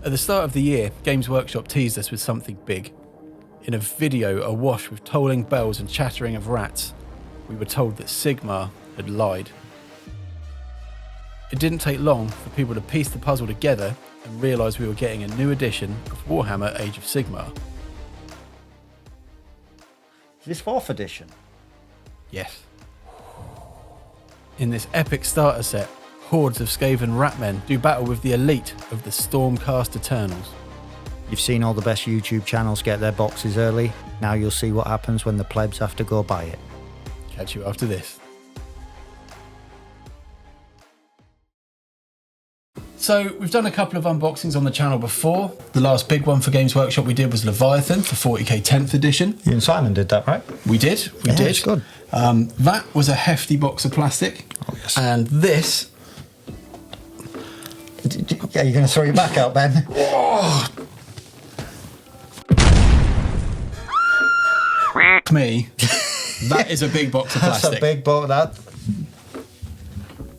At the start of the year, Games Workshop teased us with something big. In a video awash with tolling bells and chattering of rats, we were told that Sigmar had lied. It didn't take long for people to piece the puzzle together and realise we were getting a new edition of Warhammer Age of Sigmar. Is this 4th edition? Yes. In this epic starter set, hordes of Skaven ratmen do battle with the elite of the Stormcast Eternals. You've seen all the best YouTube channels get their boxes early. Now you'll see what happens when the plebs have to go buy it. Catch you after this. So we've done a couple of unboxings on the channel before. The last big one for Games Workshop we did was Leviathan for 40k 10th edition. You and Simon did that, right? We did. We did. It's good. That was a hefty box of plastic. Oh, yes. And this... Yeah, you're going to throw your back out, Ben? Me. That is a big box of plastic. That's a big box, that.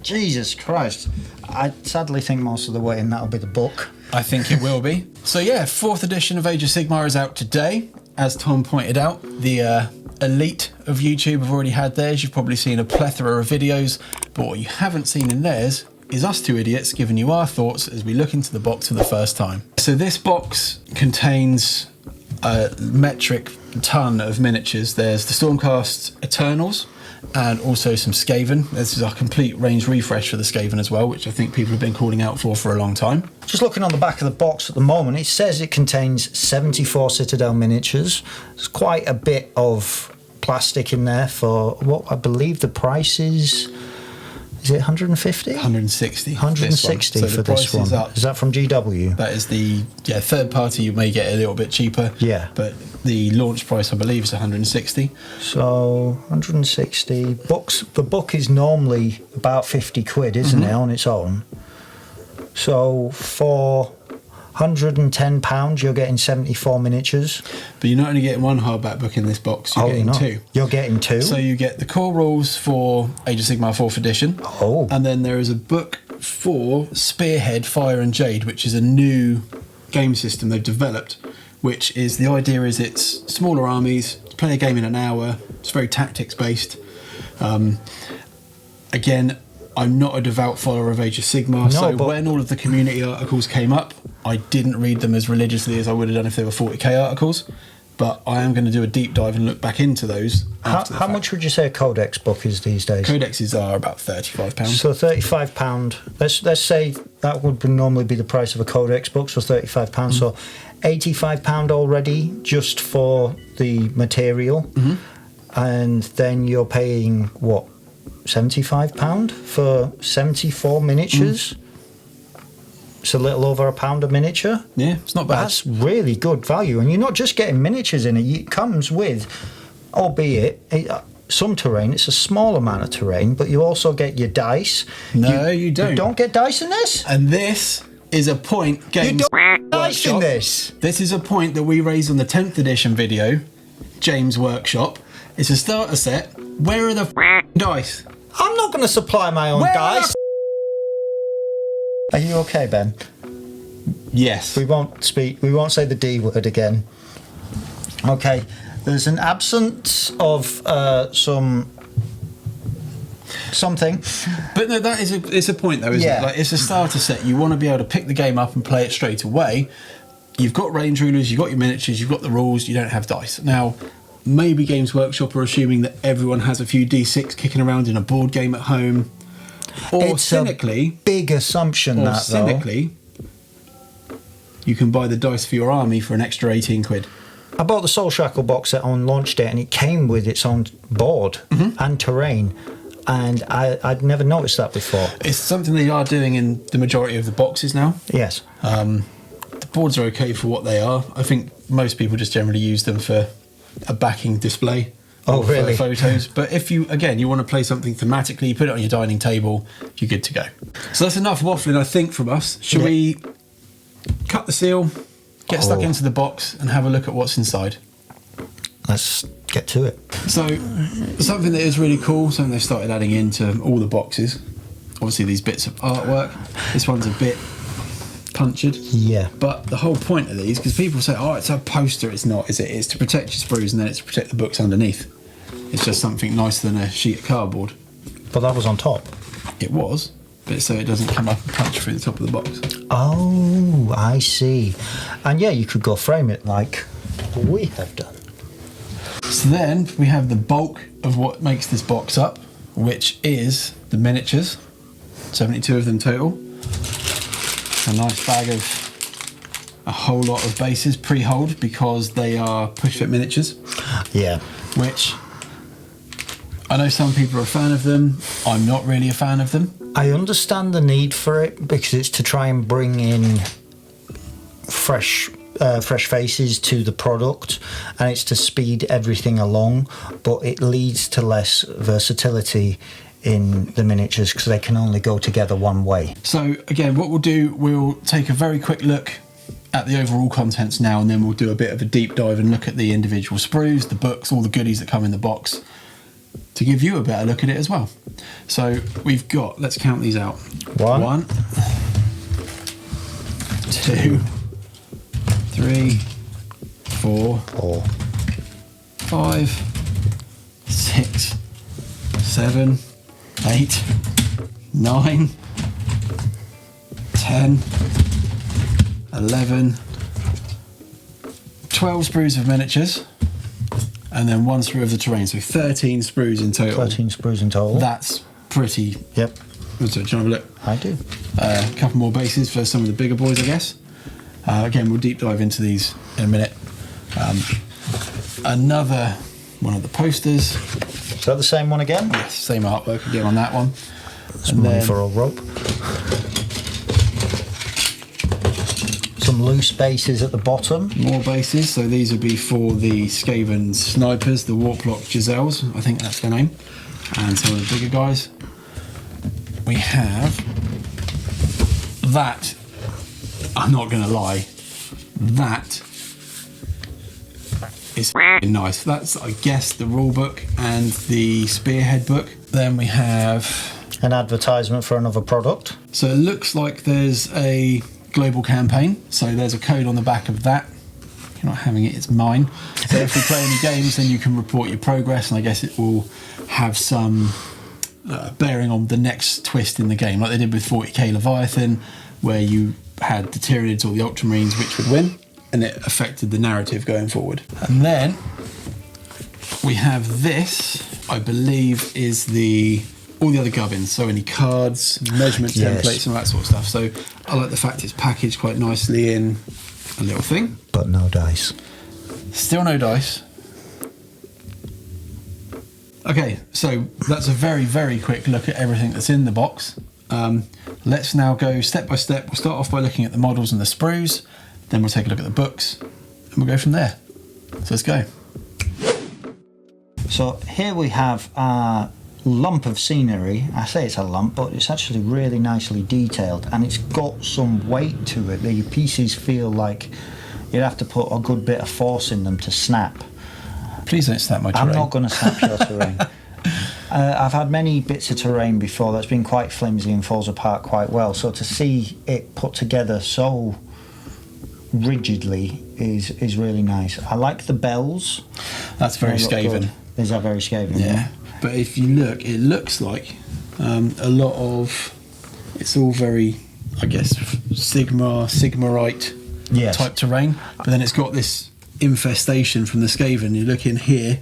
Jesus Christ. I sadly think most of the way in that'll be the book. I think it will be. So yeah, 4th edition of Age of Sigmar is out today. As Tom pointed out, the elite of YouTube have already had theirs. You've probably seen a plethora of videos, but what you haven't seen in theirs is us two idiots giving you our thoughts as we look into the box for the first time. So this box contains a metric ton of miniatures. There's the Stormcast Eternals and also some Skaven. This is a complete range refresh for the Skaven as well, which I think people have been calling out for a long time. Just looking on the back of the box at the moment, it says it contains 74 Citadel miniatures. There's quite a bit of plastic in there for what I believe the price is. Is it 150? 160. 160 so for this one. Is that from GW? That is the third party. You may get a little bit cheaper. Yeah. But the launch price, I believe, is 160. So 160 bucks. The book is normally about 50 quid, isn't it, on its own? So for £110, you're getting 74 miniatures. But you're not only getting one hardback book in this box, you're getting two. You're getting two? So you get the core rules for Age of Sigmar 4th edition. Oh. And then there is a book for Spearhead, Fire and Jade, which is a new game system they've developed, which is, the idea is it's smaller armies, play a game in an hour, it's very tactics based. Again, I'm not a devout follower of Age of Sigmar, so when all of the community articles came up, I didn't read them as religiously as I would have done if they were 40k articles, but I am going to do a deep dive and look back into those. How much would you say a Codex book is these days? Codexes are about £35. So £35, let's say that would normally be the price of a Codex book, so £35. So £85 already just for the material, and then you're paying, what, £75 for 74 miniatures? It's a little over £1 a miniature. Yeah, it's not bad. That's really good value, and you're not just getting miniatures in it. It comes with, albeit some terrain, it's a small amount of terrain, but you also get your dice. No, you don't. You don't get dice in this? And this is a point Games You don't get dice in Workshop. this? This is a point that we raised on the 10th edition video, James Workshop. It's a starter set. Where are the dice? I'm not going to supply my own dice. Are you okay, Ben? Yes. We won't say the D word again. Okay. There's an absence of something. But no, it's a point though, isn't it? Like, it's a starter set. You want to be able to pick the game up and play it straight away. You've got range rulers, you've got your miniatures, you've got the rules, you don't have dice. Now, maybe Games Workshop are assuming that everyone has a few D6 kicking around in a board game at home. Or It's cynically, a big assumption or cynically, you can buy the dice for your army for an extra 18 quid. I bought the Soul Shackle box set on launch day, and it came with its own board and terrain, and I'd never noticed that before. It's something they are doing in the majority of the boxes now. Yes. The boards are okay for what they are. I think most people just generally use them for a backing display. Oh, really? For photos. But if you want to play something thematically, you put it on your dining table, you're good to go. So that's enough waffling, I think, from us. Should we cut the seal, get stuck into the box, and have a look at what's inside? Let's get to it. So, something that is really cool, something they've started adding into all the boxes, obviously these bits of artwork. This one's a bit punctured. Yeah. But the whole point of these, because people say, oh, it's a poster, it's not, is it? It's to protect your sprues and then it's to protect the books underneath. It's just something nicer than a sheet of cardboard. But that was on top. It was, but so it doesn't come up and punch through the top of the box. Oh, I see. And yeah, you could go frame it like we have done. So then we have the bulk of what makes this box up, which is the miniatures. 72 of them total. A nice bag of a whole lot of bases pre-holed because they are push-fit miniatures. Yeah. Which I know some people are a fan of them. I'm not really a fan of them. I understand the need for it because it's to try and bring in fresh faces to the product, and it's to speed everything along, but it leads to less versatility in the miniatures because they can only go together one way. So again, what we'll do, we'll take a very quick look at the overall contents now, and then we'll do a bit of a deep dive and look at the individual sprues, the books, all the goodies that come in the box, to give you a better look at it as well. So we've got, let's count these out. One, 2, 3, 4, 5, 6, 7, 8, 9, 10, 11, 12 sprues of miniatures, and then 1 sprue of the terrain. So 13 sprues in total. 13 sprues in total. That's pretty. Yep. So, do you want to have a look? I do. A couple more bases for some of the bigger boys, I guess. Again, we'll deep dive into these in a minute. Another one of the posters. Is that the same one again? Yes, same artwork again on that one. Some money for a rope. Some loose bases at the bottom. More bases, so these would be for the Skaven snipers, the Warplock Giselles, I think that's their name, and some of the bigger guys. We have that, I'm not going to lie, that is nice. That's, I guess, the rule book and the spearhead book. Then we have an advertisement for another product. So it looks like there's a global campaign, so there's a code on the back of that. If you're not having it, it's mine. So if we play any games, then you can report your progress, and I guess it will have some bearing on the next twist in the game, like they did with 40k Leviathan, where you had the Tyranids or the Ultramarines which would win, and it affected the narrative going forward. And then we have this, I believe, is all the other gubbins, so any cards, measurement templates, and all that sort of stuff. So I like the fact it's packaged quite nicely in a little thing. But no dice. Still no dice. Okay, so that's a very, very quick look at everything that's in the box. Let's now go step by step. We'll start off by looking at the models and the sprues, then we'll take a look at the books, and we'll go from there. So let's go. So here we have a lump of scenery. I say it's a lump, but it's actually really nicely detailed, and it's got some weight to it. The pieces feel like you'd have to put a good bit of force in them to snap. Please don't snap my terrain. I'm not going to snap your terrain. I've had many bits of terrain before that's been quite flimsy and falls apart quite well, so to see it put together so rigidly is really nice. I like the bells. That's very Skaven. Is that very Skaven? Yeah. But if you look, it looks like a lot of, it's all very, I guess, Sigmarite type terrain. But then it's got this infestation from the Skaven. You look in here,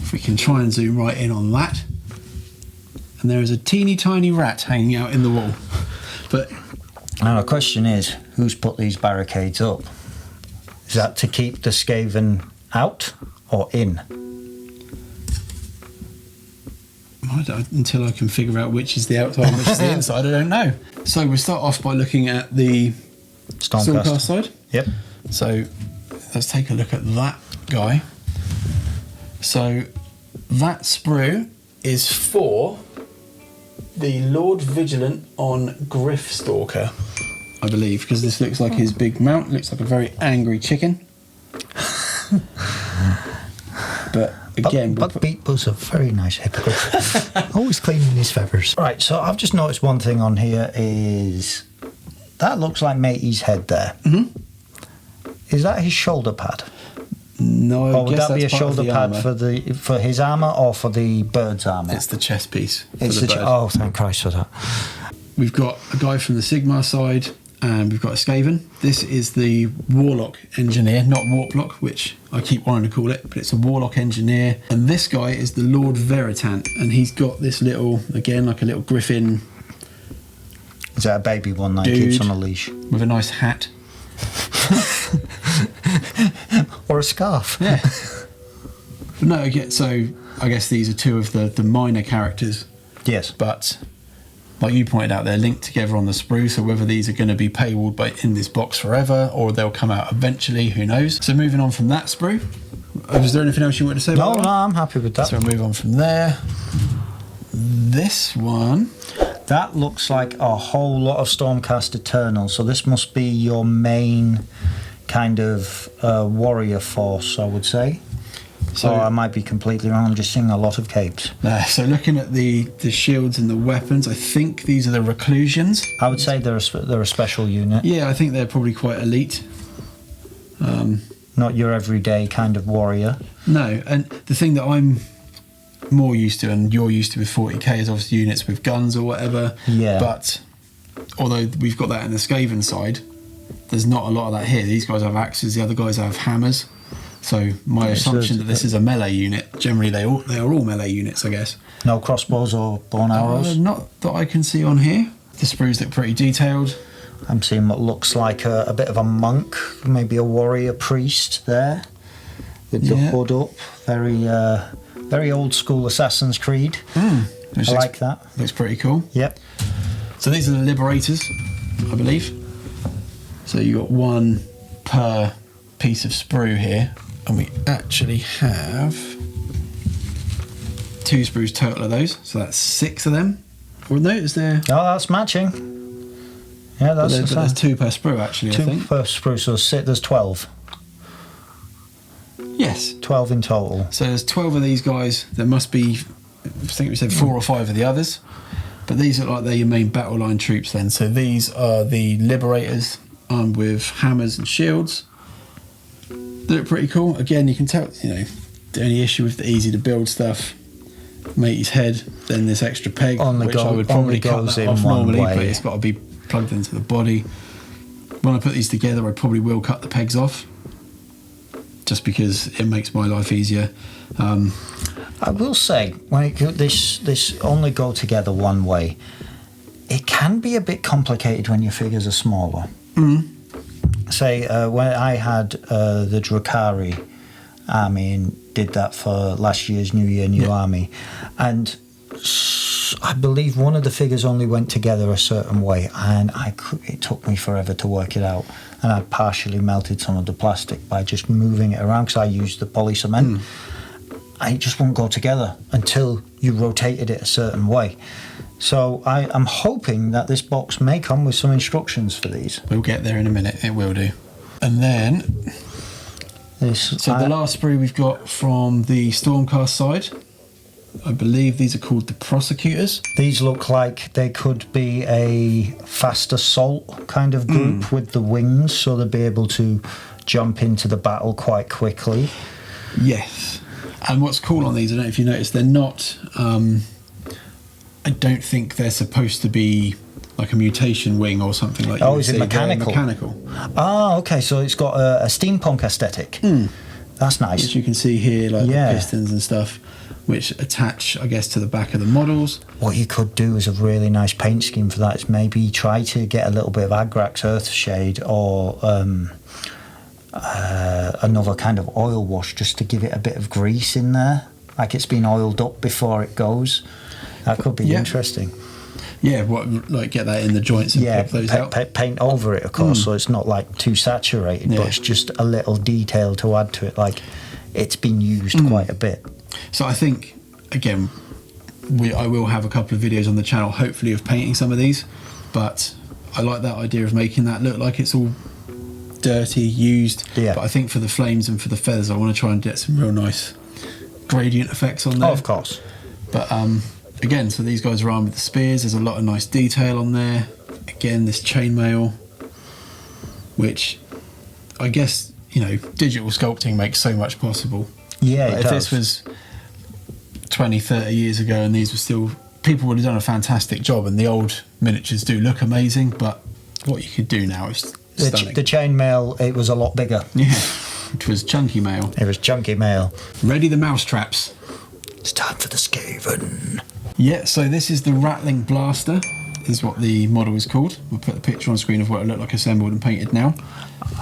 if we can try and zoom right in on that, and there is a teeny tiny rat hanging out in the wall. But now the question is, who's put these barricades up? Is that to keep the Skaven out or in? Until I can figure out which is the outside and which is the inside, I don't know. So we'll start off by looking at the Stormcast side. Yep. So let's take a look at that guy. So that sprue is for the Lord Vigilant on Gryffstalker, I believe, because this looks like his big mount, looks like a very angry chicken. But again, but Beat was a very nice hypocrite. Always cleaning his feathers. Right, so I've just noticed one thing on here is that looks like Matey's head there. Is that his shoulder pad? No, I Or would guess that be a that's part of shoulder the pad armour. for his armour or for the bird's armour? It's the chest piece. It's for the bird. oh, thank Christ for that. We've got a guy from the Sigmar side, and we've got a Skaven. This is the Warlock Engineer, not Warplock, which I keep wanting to call it, but it's a Warlock Engineer. And this guy is the Lord Veritant, and he's got this little, again, like a little griffin. Is that a baby one that he Dude. keeps on a leash? With a nice hat. Or a scarf? Yeah. But no, again, so I guess these are two of the minor characters, Yes. but like you pointed out, they're linked together on the sprue, so whether these are going to be paywalled in this box forever or they'll come out eventually, who knows. So moving on from that sprue, was there anything else you wanted to say No, about that no, one? I'm happy with that. So we'll move on from there. This one, That looks like a whole lot of Stormcast Eternal, so this must be your main kind of warrior force, I would say. So- Or I might be completely wrong, I'm just seeing a lot of capes. so looking at the shields and the weapons, I think these are the Reclusions. I would say they're a special unit, Yeah, I think they're probably quite elite. not your everyday kind of warrior. No, and the thing that I'm more used to, and you're used to with 40k, is obviously units with guns or whatever. Yeah. But although we've got that in the Skaven side, there's not a lot of that here. These guys have axes, the other guys have hammers. So my assumption that this is a melee unit. Generally, they are all melee units, I guess. No crossbows or bone arrows. Not that I can see on here. The sprues look pretty detailed. I'm seeing what looks like a bit of a monk, maybe a warrior priest there, with the Yeah. hood up. Very old school Assassin's Creed. Which I looks- like that. Looks pretty cool. Yep. So these are the Liberators, I believe. So you got one per piece of sprue here, and we actually have 2 sprues total of those. So that's 6 of them. Well, no, is there? Oh, that's matching. Yeah, that's the There's same. 2 per sprue actually. I Two think. per spruce, so there's 12. Yes. 12 in total. So there's 12 of these guys. There must be, I think we said 4 or 5 of the others. But these look like they're your main battle line troops then. So these are the Liberators armed with hammers and shields. They look pretty cool. Again, you can tell, the only issue with the easy to build stuff, Matey's head, then this extra peg, Only which I would probably cut goes that in off one normally, way. but it's got to be plugged into the body. When I put these together, I probably will cut the pegs off, just because it makes my life easier. I will say, when this only go together one way, it can be a bit complicated when your figures are smaller. Say, when I had the Drakari army and did that for last year's New Year, New Army, and I believe one of the figures only went together a certain way, and it took me forever to work it out. And I partially melted some of the plastic by just moving it around because I used the poly cement. And it just won't go together until you rotated it a certain way. So I'm hoping that this box may come with some instructions for these. We'll get there in a minute. It will do. And then, so the last sprue we've got from the Stormcast side, I believe these are called the Prosecutors. These look like they could be a fast assault kind of group with the wings, so they'll be able to jump into the battle quite quickly. Yes. And what's cool on these, I don't know if you noticed, they're not, I don't think they're supposed to be like a mutation wing or something like that. Oh, is it mechanical? Mechanical. Ah, okay, so it's got a steampunk aesthetic. That's nice. Which you can see here, like Yeah. the pistons and stuff, which attach, I guess, to the back of the models. What you could do is a really nice paint scheme for that is maybe try to get a little bit of Agrax Earthshade or another kind of oil wash just to give it a bit of grease in there, like it's been oiled up before it goes. That could be interesting. Yeah, like get that in the joints and pop those out. Paint over it, of course, so it's not like too saturated, but it's just a little detail to add to it, like it's been used quite a bit. So I think, again, I will have a couple of videos on the channel, hopefully, of painting some of these, but I like that idea of making that look like it's all dirty, used. Yeah. But I think for the flames and for the feathers, I want to try and get some real nice gradient effects on there. Oh, of course. But again, so these guys are armed with the spears. There's a lot of nice detail on there. Again, this chainmail, which I guess, digital sculpting makes so much possible. Yeah, But if this was 20, 30 years ago and these were still, people would have done a fantastic job, and the old miniatures do look amazing, but what you could do now is stunning. The chainmail, it was a lot bigger. Yeah, which was chunky mail. It was chunky mail. Ready the mousetraps. It's time for the Skaven. Yeah, so this is the Rattling Blaster, is what the model is called. We'll put the picture on screen of what it looked like assembled and painted now.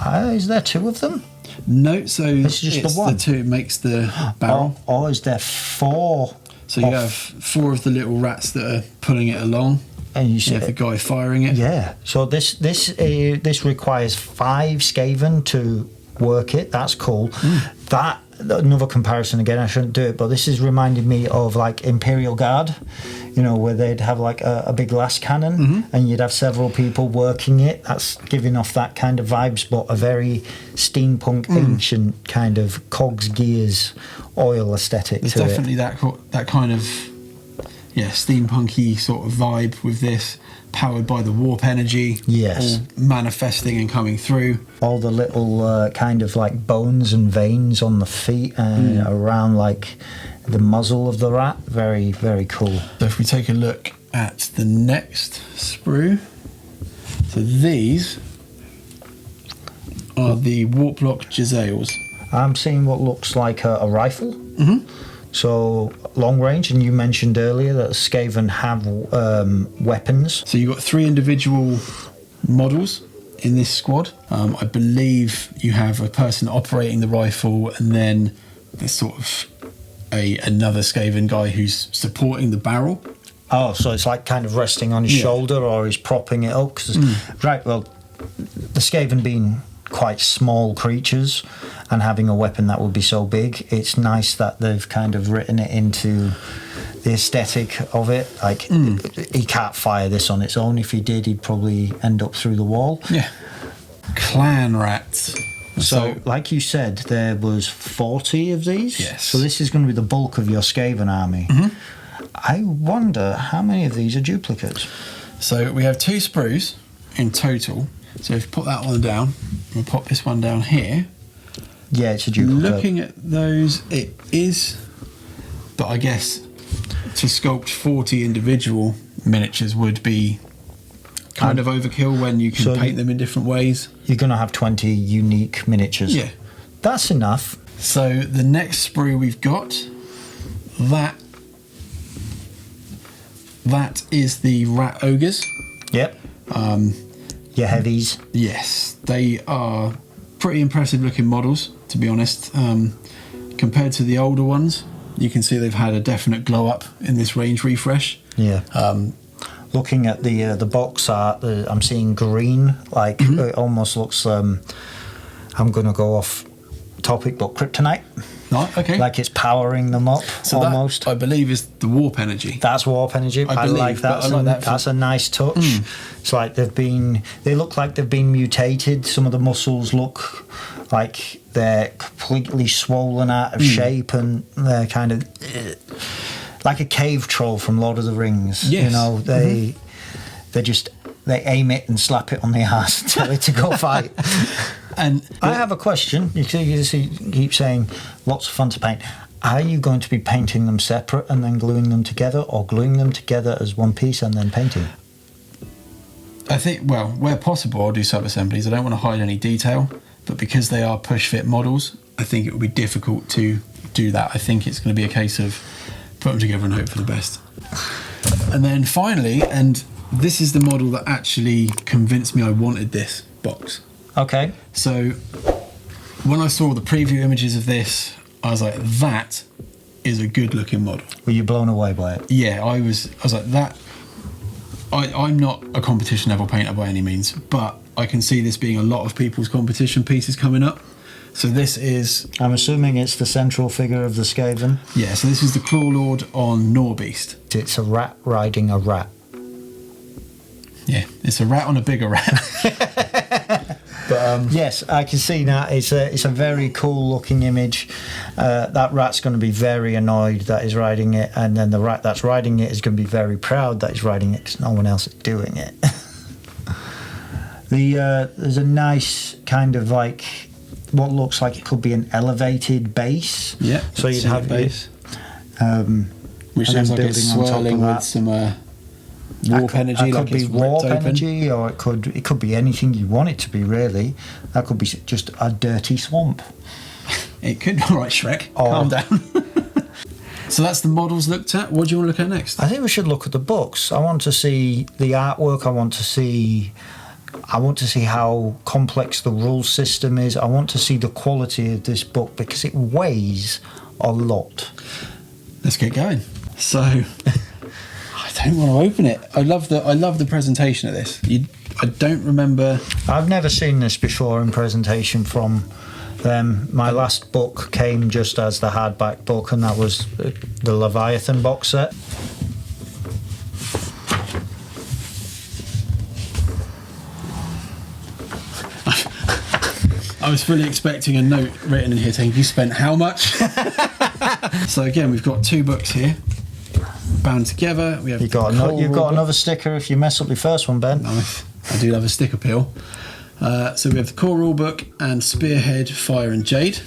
Is there two of them? No, so This is just it's the one. the two it makes the barrel. Or is there four? So you have 4 of the little rats that are pulling it along. And you You see have the guy firing it. Yeah. So this requires 5 Skaven to work it. That's cool. That another comparison again. I shouldn't do it, but this is reminding me of like Imperial Guard. Where they'd have like a big glass cannon, and you'd have several people working it. That's giving off that kind of vibes, but a very steampunk, ancient kind of cogs, gears, oil aesthetic There's to it. definitely that kind of steampunky sort of vibe with this, powered by the warp energy. Yes. All manifesting and coming through. All the little kind of like bones and veins on the feet and around like the muzzle of the rat. Very, very cool. So if we take a look at the next sprue, so these are the Warplock Jezzails. I'm seeing what looks like a rifle. So long range, and you mentioned earlier that Skaven have weapons. So you've got 3 individual models in this squad. I believe you have a person operating the rifle, and then there's sort of another Skaven guy who's supporting the barrel. Oh, so it's like kind of resting on his shoulder, or he's propping it up. Right, well, the Skaven being quite small creatures and having a weapon that would be so big, it's nice that they've kind of written it into the aesthetic of it. Like, he can't fire this on its own. If he did, he'd probably end up through the wall. Yeah. Clan rats. So, like you said, there was 40 of these. Yes. So this is going to be the bulk of your Skaven army. I wonder how many of these are duplicates. So we have 2 sprues in total. So if you put that one down, we'll pop this one down here. Yeah, it's a duplicate. Looking at those, it is, but I guess to sculpt 40 individual miniatures would be kind of overkill when you can paint them in different ways. You're going to have 20 unique miniatures. Yeah. That's enough. So the next sprue we've got, that is the Rat Ogres. Yep. Your heavies. Yes, they are pretty impressive looking models, to be honest. Compared to the older ones, you can see they've had a definite glow up in this range refresh. Yeah. Looking at the box art, I'm seeing green. Like it almost looks. I'm going to go off topic, but kryptonite. Oh, okay. Like it's powering them up So almost. that, I believe, is the warp energy. That's warp energy. I believe, like that. but I like that That's a nice touch. It's like they look like they've been mutated. Some of the muscles look like they're completely swollen out of shape, and they're kind of like a cave troll from Lord of the Rings. Yes. They aim it and slap it on the ass and tell it to go fight. And I have a question. You keep saying lots of fun to paint. Are you going to be painting them separate and then gluing them together, or gluing them together as one piece and then painting? I think, well, where possible, I'll do sub-assemblies. I don't want to hide any detail, but because they are push-fit models, I think it would be difficult to do that. I think it's going to be a case of put them together and hope for the best. And then finally, and this is the model that actually convinced me I wanted this box. Okay. So when I saw the preview images of this, I was like, that is a good looking model. Were you blown away by it? Yeah, I was like, that. I'm not a competition level painter by any means, but I can see this being a lot of people's competition pieces coming up. So this is... I'm assuming it's the central figure of the Skaven. Yeah, so this is the Claw Lord on Norbeast. It's a rat riding a rat. Yeah, it's a rat on a bigger rat. But yes, I can see that. It's a very cool looking image. That rat's going to be very annoyed that he's riding it, and then the rat that's riding it is going to be very proud that he's riding it because no one else is doing it. There's a nice kind of like what looks like it could be an elevated base. Yeah. So you'd have base, which and looks then like it's building on top swirling of with that. some warp energy. That Like could it's be warp ripped open. energy, or it could be anything you want it to be. Really, that could be just a dirty swamp. It could. All right, Shrek, calm down. So that's the models looked at. What do you want to look at next? I think we should look at the books. I want to see the artwork. I want to see how complex the rule system is. I want to see the quality of this book because it weighs a lot. Let's get going. So, I don't want to open it. I love the presentation of this. I don't remember. I've never seen this before in presentation from them. My last book came just as the hardback book, and that was the Leviathan box set. I was fully expecting a note written in here saying, "You spent how much?" So again, we've got two books here, bound together. We have You've got another sticker if you mess up your first one, Ben. Nice. I do love a sticker peel. So we have the core rule book and Spearhead, Fire and Jade.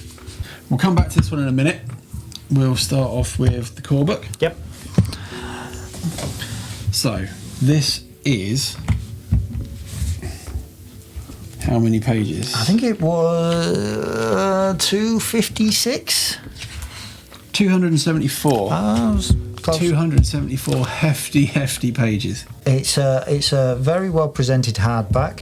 We'll come back to this one in a minute. We'll start off with the core book. Yep. So this is how many pages? I think it was 256. 274. Ah, it was close. 274 hefty pages. It's a very well presented hardback.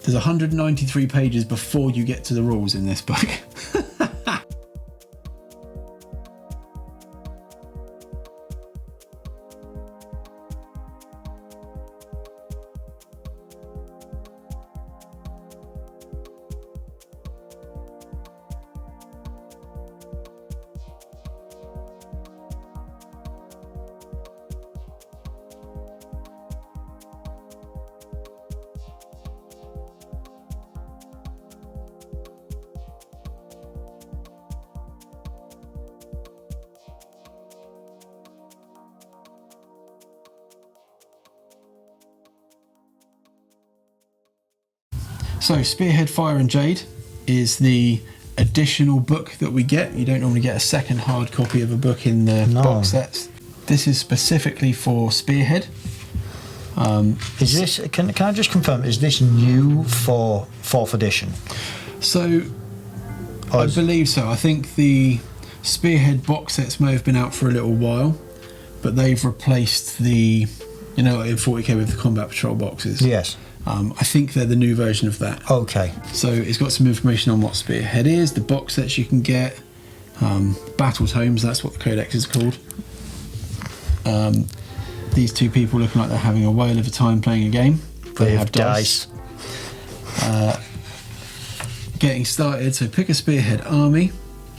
There's 193 pages before you get to the rules in this book. So Spearhead, Fire and Jade is the additional book that we get. You don't normally get a second hard copy of a book in the box sets. This is specifically for Spearhead. Is this? Can I just confirm? Is this new for 4th edition? So I believe so. I think the Spearhead box sets may have been out for a little while, but they've replaced the, in 40k with the Combat Patrol boxes. Yes. I think they're the new version of that. Okay. So it's got some information on what Spearhead is, the box sets you can get, battle tomes, that's what the codex is called. These two people looking like they're having a whale of a time playing a game. They have dice. getting started, so pick a spearhead army,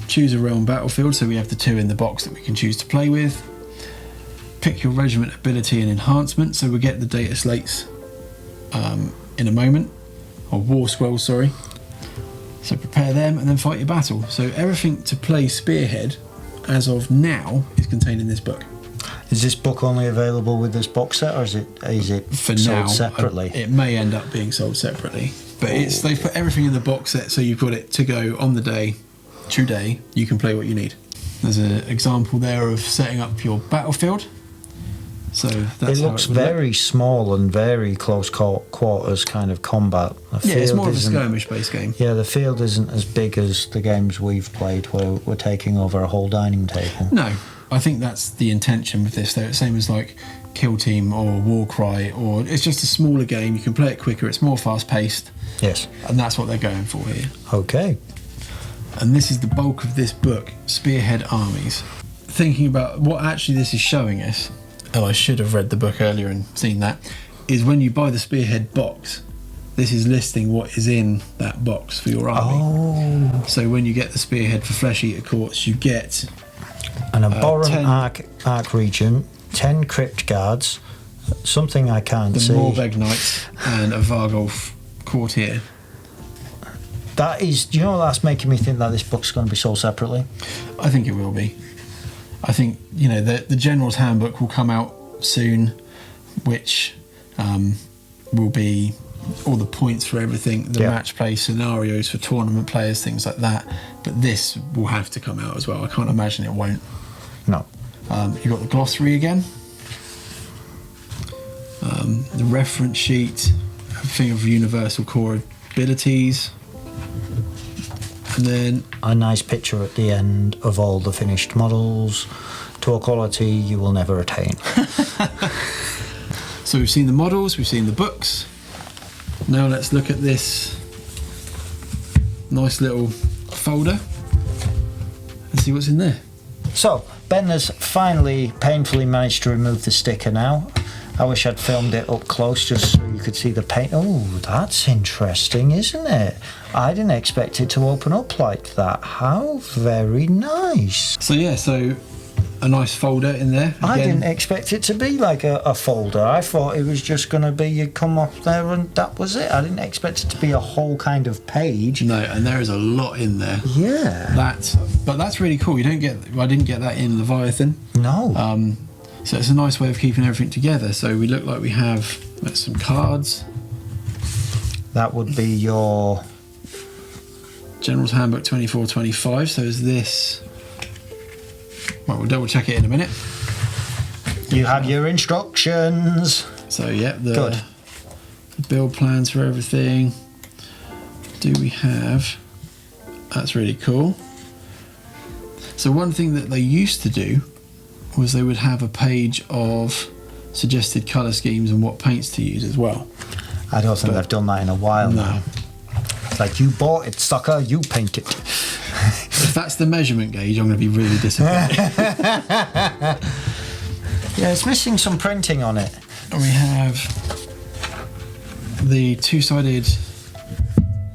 choose a realm battlefield, so we have the 2 in the box that we can choose to play with. Pick your regiment ability and enhancement, so we'll get the data slates in a moment, or war scrolls, sorry. So prepare them and then fight your battle. So everything to play spearhead as of now is contained in this book. Is this book only available with this box set, or is it For sold now, separately? It may end up being sold separately, but they've put everything in the box set, so you've got it to go on the day, true day. You can play what you need. There's an example there of setting up your battlefield. So that's it looks very small and very close quarters kind of combat. It's more of a skirmish-based game. Yeah, the field isn't as big as the games we've played, where we're taking over a whole dining table. No, I think that's the intention with this, though. Same as like Kill Team or Warcry, or it's just a smaller game. You can play it quicker. It's more fast-paced. Yes, and that's what they're going for here. Okay. And this is the bulk of this book, Spearhead Armies. Thinking about what actually this is showing us, and I should have read the book earlier and seen that, is when you buy the Spearhead box, this is listing what is in that box for your army. Oh. So when you get the Spearhead for Flesh Eater Courts, you get an Abhorrent Arc Regent, 10 Crypt Guards, something I can't see. The Morbeg Knights and a Vargolf Courtier. That is, do you know that's making me think that this book's going to be sold separately? I think it will be. I think, the General's Handbook will come out soon, which will be all the points for everything, the match play scenarios for tournament players, things like that. But this will have to come out as well. I can't imagine it won't. No. You've got the glossary again. The reference sheet, a thing of universal core abilities. And then a nice picture at the end of all the finished models to a quality you will never attain. So we've seen the models, we've seen the books. Now let's look at this nice little folder and see what's in there. So Ben has finally painfully managed to remove the sticker now. I wish I'd filmed it up close just so you could see the paint. Oh, that's interesting, isn't it? I didn't expect it to open up like that. How very nice. So a nice folder in there. Again, I didn't expect it to be like a folder. I thought it was just going to be you come up there and that was it. I didn't expect it to be a whole kind of page. No, and there is a lot in there. Yeah. But that's really cool. I didn't get that in Leviathan. No. So it's a nice way of keeping everything together. So we look like we have some cards. That would be your General's Handbook 24-25. So is this? Well, we'll double check it in a minute. You have your instructions. So the build plans for everything. Do we have? That's really cool. So one thing that they used to do was they would have a page of suggested colour schemes and what paints to use as well. I don't think they've done that in a while now. It's like, you bought it, sucker, you paint it. If that's the measurement gauge, I'm going to be really disappointed. Yeah, it's missing some printing on it. And we have the two-sided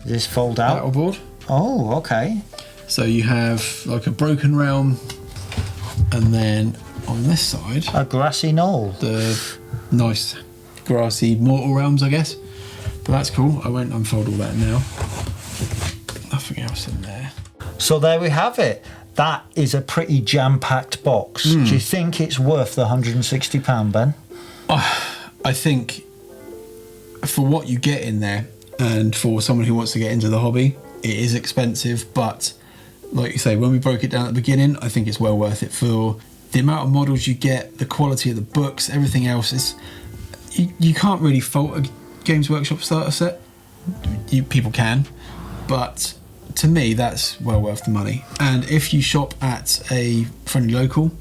this fold out battle board. Oh, okay. So you have like a broken realm, and then on this side, a grassy knoll. The nice grassy mortal realms, I guess. But that's cool. I won't unfold all that now. Nothing else in there. So there we have it. That is a pretty jam-packed box. Do you think it's worth the £160, Ben? I think for what you get in there, and for someone who wants to get into the hobby, it is expensive. But like you say, when we broke it down at the beginning, I think it's well worth it for the amount of models you get, the quality of the books, everything else. Is you can't really fault a Games Workshop starter set. People can, but to me, that's well worth the money. And if you shop at a friendly local,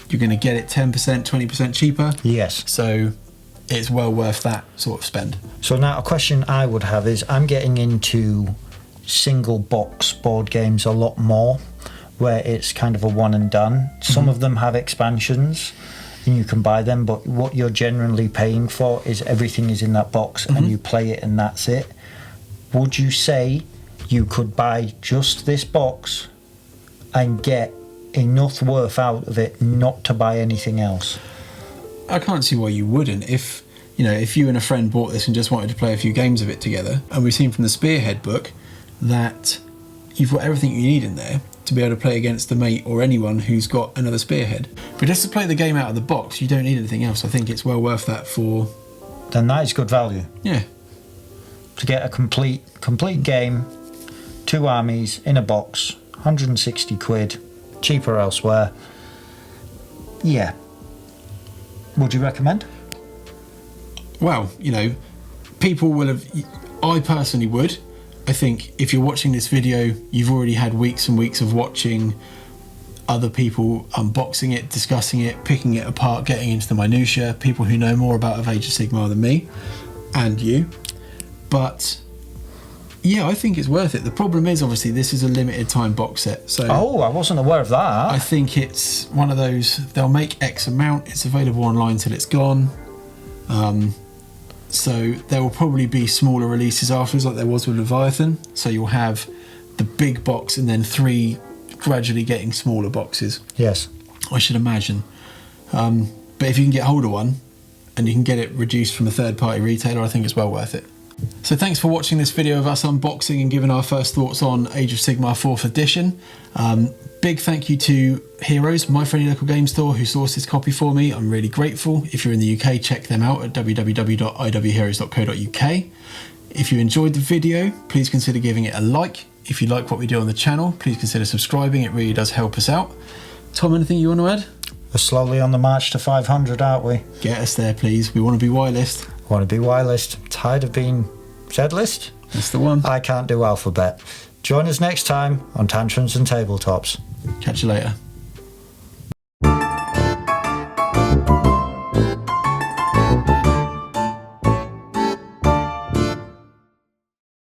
you're going to get it 10%, 20% cheaper. Yes. So it's well worth that sort of spend. So now a question I would have is, I'm getting into single box board games a lot more, where it's kind of a one and done. Some of them have expansions and you can buy them, but what you're generally paying for is everything is in that box and you play it and that's it. Would you say you could buy just this box and get enough worth out of it not to buy anything else. I can't see why you wouldn't. If you and a friend bought this and just wanted to play a few games of it together, and we've seen from the Spearhead book that you've got everything you need in there to be able to play against the mate or anyone who's got another Spearhead. But just to play the game out of the box, you don't need anything else. I think it's well worth that for... Then that is good value. Yeah. To get a complete game, 2 armies in a box, 160 quid, cheaper elsewhere. Yeah. Would you recommend? Well, people will have... I personally would. I think if you're watching this video, you've already had weeks and weeks of watching other people unboxing it, discussing it, picking it apart, getting into the minutiae, people who know more about Age of Sigmar than me and you. But yeah, I think it's worth it. The problem is, obviously, this is a limited time box set. So I wasn't aware of that. I think it's one of those, they'll make X amount, it's available online till it's gone. So there will probably be smaller releases afterwards, like there was with Leviathan. So you'll have the big box and then 3 gradually getting smaller boxes. Yes. I should imagine. But if you can get hold of one and you can get it reduced from a third-party retailer, I think it's well worth it. So thanks for watching this video of us unboxing and giving our first thoughts on Age of Sigmar 4th edition. Big thank you to Heroes, my friendly local game store, who sourced this copy for me. I'm really grateful. If you're in the UK, check them out at www.iwheroes.co.uk. If you enjoyed the video, please consider giving it a like. If you like what we do on the channel, please consider subscribing. It really does help us out. Tom, anything you want to add? We're slowly on the march to 500, aren't we? Get us there, please. We want to be Y-list. Want to be Y-list. Tired of being Z-list? That's the one. I can't do alphabet. Join us next time on Tantrums and Tabletops. Catch you later.